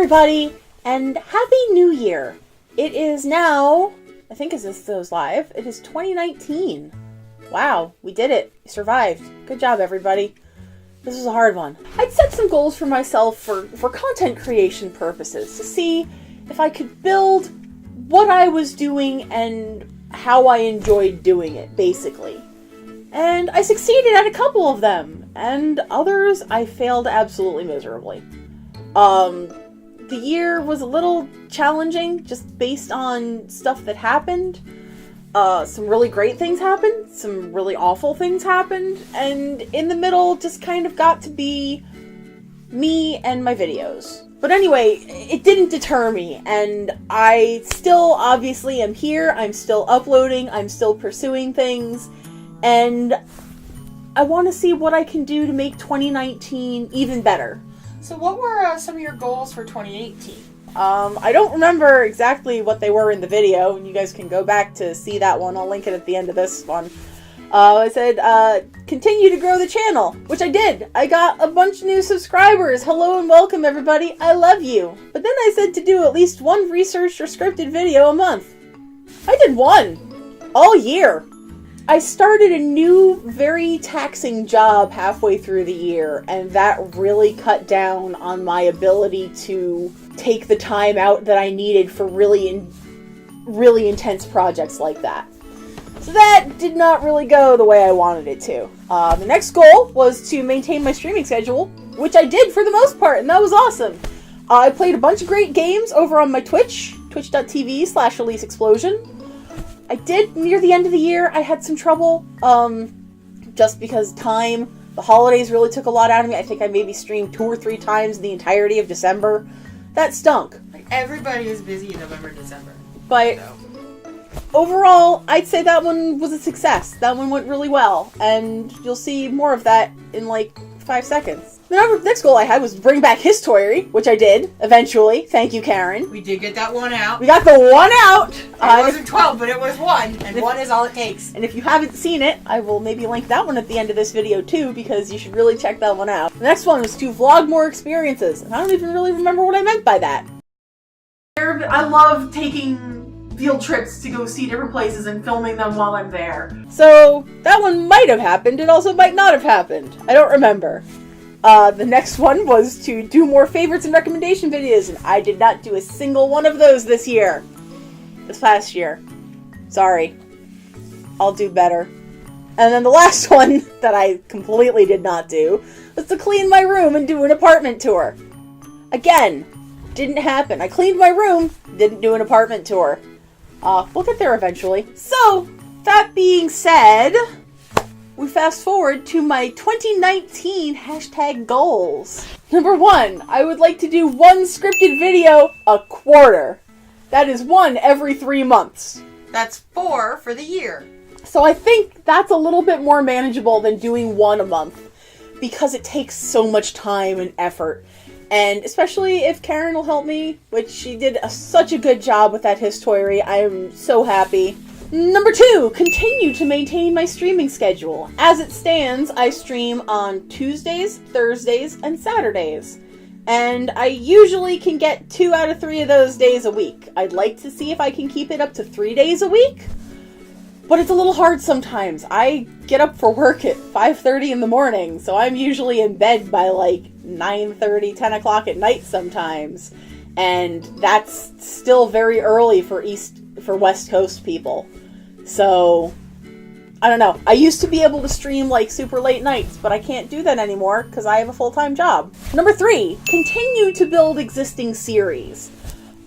everybody, and Happy New Year! It is now, I think as this goes live, it is 2019. Wow, we did it. We survived. Good job, everybody. This was a hard one. I'd set some goals for myself for content creation purposes, to see if I could build what I was doing and how I enjoyed doing it, basically. And I succeeded at a couple of them, and others I failed absolutely miserably. The year was a little challenging, just based on stuff that happened. Some really great things happened, some really awful things happened, and in the middle just kind of got to be me and my videos. But anyway, it didn't deter me, and I still obviously am here, I'm still uploading, I'm still pursuing things, and I want to see what I can do to make 2019 even better. So what were some of your goals for 2018? I don't remember exactly what they were in the video, and you guys can go back to see that one. I'll link it at the end of this one. I said, continue to grow the channel, which I did. I got a bunch of new subscribers. Hello and welcome, everybody. I love you. But then I said to do at least one researched or scripted video a month. I did one. All year. I started a new, very taxing job halfway through the year, and that really cut down on my ability to take the time out that I needed for really intense projects like that. So that did not really go the way I wanted it to. The next goal was to maintain my streaming schedule, which I did for the most part, and that was awesome. I played a bunch of great games over on my Twitch, twitch.tv/EliseExplosion. I did, near the end of the year, I had some trouble, just because the holidays really took a lot out of me. I think I maybe streamed 2 or 3 times in the entirety of December. That stunk. Like, everybody is busy in November and December. But overall, I'd say that one was a success. That one went really well, and you'll see more of that in like 5 seconds. The next goal I had was to bring back History, which I did, eventually. Thank you, Karen. We did get that one out. We got the one out! It wasn't 12, but it was 1, and 1 is all it takes. And if you haven't seen it, I will maybe link that one at the end of this video too, because you should really check that one out. The next one was to vlog more experiences, and I don't even really remember what I meant by that. I love taking field trips to go see different places and filming them while I'm there. So, that one might have happened, it also might not have happened. I don't remember. The next one was to do more favorites and recommendation videos, and I did not do a single one of those this past year. Sorry. I'll do better. And then the last one that I completely did not do was to clean my room and do an apartment tour. Again, didn't happen. I cleaned my room, didn't do an apartment tour. We'll get there eventually. So, that being said, we fast forward to my 2019 hashtag goals. Number 1, I would like to do 1 scripted video a quarter. That is 1 every 3 months. That's 4 for the year. So I think that's a little bit more manageable than doing 1 a month, because it takes so much time and effort. And especially if Karen will help me, which she did such a good job with that History. I am so happy. Number 2, continue to maintain my streaming schedule. As it stands, I stream on Tuesdays, Thursdays, and Saturdays. And I usually can get 2 out of 3 of those days a week. I'd like to see if I can keep it up to 3 days a week, but it's a little hard sometimes. I get up for work at 5:30 in the morning, so I'm usually in bed by like 9:30, 10 o'clock at night sometimes. And that's still very early for West Coast people. So, I don't know. I used to be able to stream like super late nights, but I can't do that anymore because I have a full-time job. Number 3, continue to build existing series.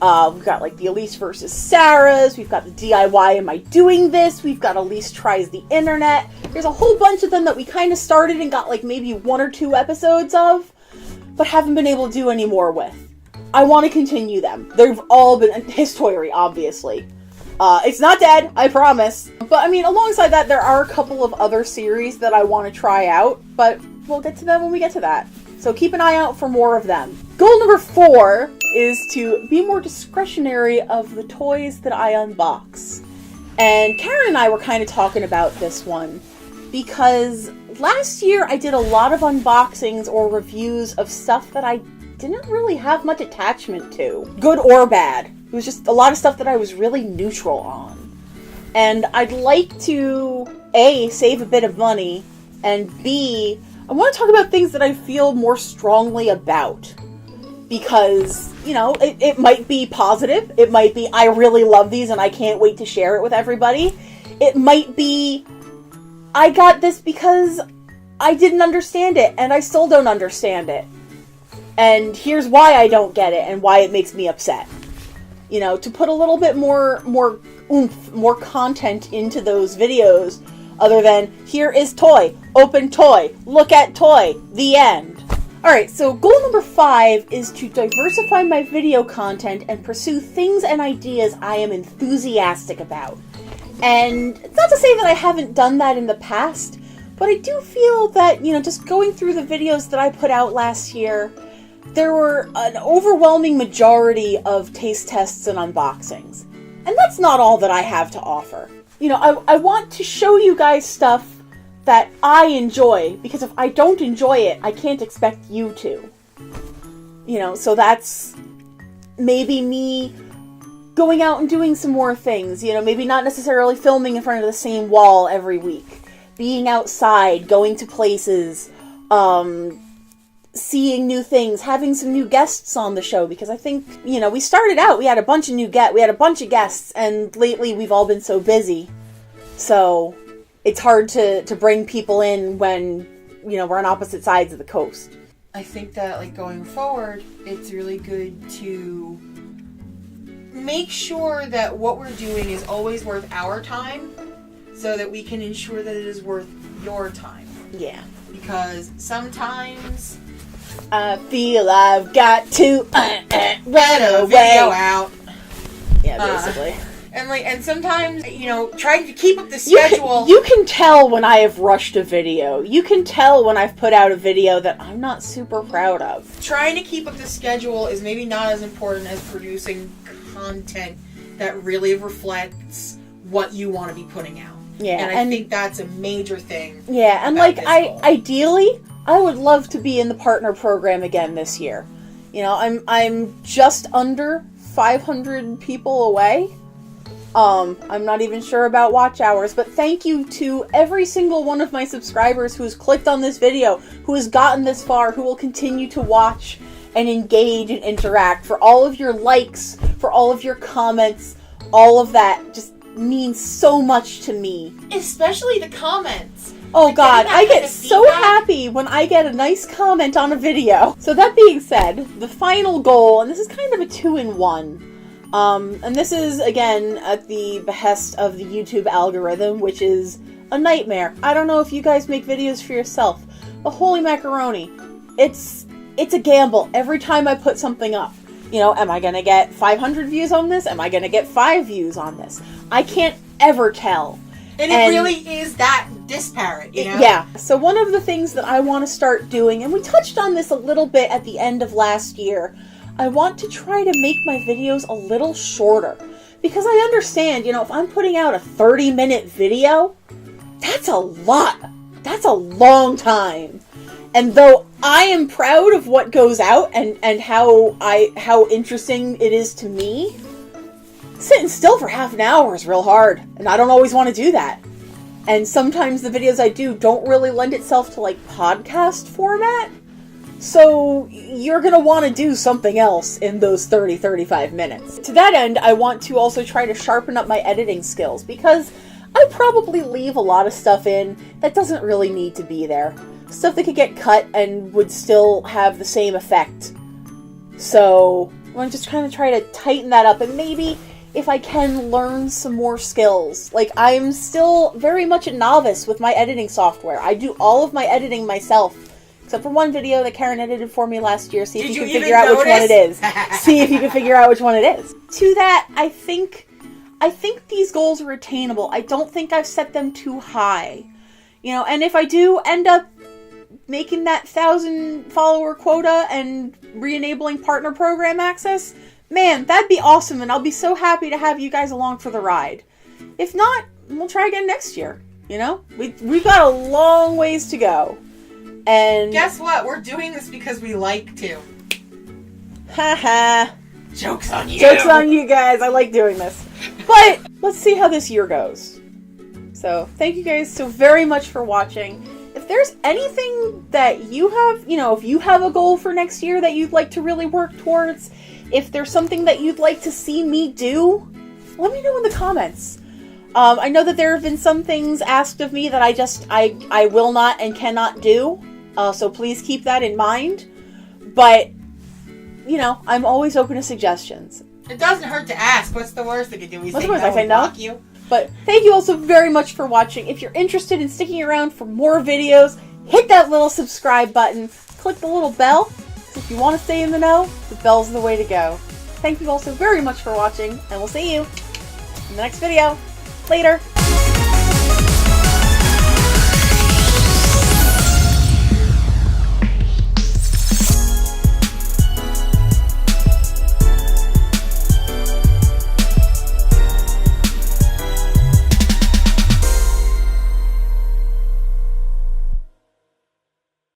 We've got like the Elise versus Sarah's, we've got the DIY Am I Doing This, we've got Elise Tries the Internet. There's a whole bunch of them that we kind of started and got like maybe 1 or 2 episodes of, but haven't been able to do any more with. I want to continue them. They've all been History, obviously. It's not dead, I promise. But I mean, alongside that, there are a couple of other series that I want to try out, but we'll get to them when we get to that. So keep an eye out for more of them. Goal number 4 is to be more discretionary of the toys that I unbox. And Karen and I were kind of talking about this one, because last year I did a lot of unboxings or reviews of stuff that I didn't really have much attachment to. Good or bad. It was just a lot of stuff that I was really neutral on. And I'd like to, A, save a bit of money, and B, I want to talk about things that I feel more strongly about. Because, you know, it might be positive. It might be, I really love these and I can't wait to share it with everybody. It might be, I got this because I didn't understand it and I still don't understand it. And here's why I don't get it and why it makes me upset. You know, to put a little bit more oomph, more content into those videos, other than, here is toy, open toy, look at toy, the end. Alright, so goal number 5 is to diversify my video content and pursue things and ideas I am enthusiastic about. And it's not to say that I haven't done that in the past, but I do feel that, you know, just going through the videos that I put out last year, there were an overwhelming majority of taste tests and unboxings. And that's not all that I have to offer. You know, I want to show you guys stuff that I enjoy, because if I don't enjoy it, I can't expect you to. You know, so that's maybe me going out and doing some more things. You know, maybe not necessarily filming in front of the same wall every week. Being outside, going to places, seeing new things, having some new guests on the show, because I think, you know, we started out, we had a bunch of guests, and lately we've all been so busy. So it's hard to bring people in when, you know, we're on opposite sides of the coast. I think that, like, going forward, it's really good to make sure that what we're doing is always worth our time, so that we can ensure that it is worth your time. Yeah. Because sometimes I feel I've got to run video away. out. Yeah, basically. And sometimes, you know, trying to keep up the schedule. You can tell when I have rushed a video. You can tell when I've put out a video that I'm not super proud of. Trying to keep up the schedule is maybe not as important as producing content that really reflects what you want to be putting out. Yeah, and I think that's a major thing. Yeah, and like ideally, I would love to be in the partner program again this year. You know, I'm just under 500 people away. I'm not even sure about watch hours, but thank you to every single one of my subscribers who has clicked on this video, who has gotten this far, who will continue to watch and engage and interact, for all of your likes, for all of your comments, all of that just means so much to me. Especially the comments. Oh God, I get so happy when I get a nice comment on a video. So that being said, the final goal, and this is kind of a 2-in-1, and this is, again, at the behest of the YouTube algorithm, which is a nightmare. I don't know if you guys make videos for yourself, but holy macaroni, it's a gamble every time I put something up. You know, am I gonna get 500 views on this? Am I gonna get 5 views on this? I can't ever tell. And it really is that disparate, you know? Yeah. So one of the things that I want to start doing, and we touched on this a little bit at the end of last year, I want to try to make my videos a little shorter. Because I understand, you know, if I'm putting out a 30-minute video, that's a lot. That's a long time. And though I am proud of what goes out and how interesting it is to me, sitting still for half an hour is real hard. And I don't always want to do that. And sometimes the videos I do don't really lend itself to, like, podcast format. So you're going to want to do something else in those 30-35 minutes. To that end, I want to also try to sharpen up my editing skills, because I probably leave a lot of stuff in that doesn't really need to be there. Stuff that could get cut and would still have the same effect. So I'm just kind of try to tighten that up, and maybe if I can learn some more skills. Like, I'm still very much a novice with my editing software. I do all of my editing myself. Except for one video that Karen edited for me last year. See if you can figure out which one it is. See if you can figure out which one it is. To that, I think these goals are attainable. I don't think I've set them too high. You know, and if I do end up making that 1,000 follower quota and re-enabling partner program access, man, that'd be awesome, and I'll be so happy to have you guys along for the ride. If not, we'll try again next year. You know, we've got a long ways to go. And guess what? We're doing this because we like to. Haha. Joke's on you. Joke's on you guys. I like doing this. But let's see how this year goes. So thank you guys so very much for watching. If there's anything that you have, if you have a goal for next year that you'd like to really work towards, if there's something that you'd like to see me do, let me know in the comments. I know that there have been some things asked of me that I will not and cannot do. So please keep that in mind. But, I'm always open to suggestions. It doesn't hurt to ask. What's the worst they could do? What's the worst? I say no. Block you. But thank you all so very much for watching. If you're interested in sticking around for more videos, hit that little subscribe button. Click the little bell. So if you want to stay in the know, the bell's the way to go. Thank you all so very much for watching, and we'll see you in the next video. Later.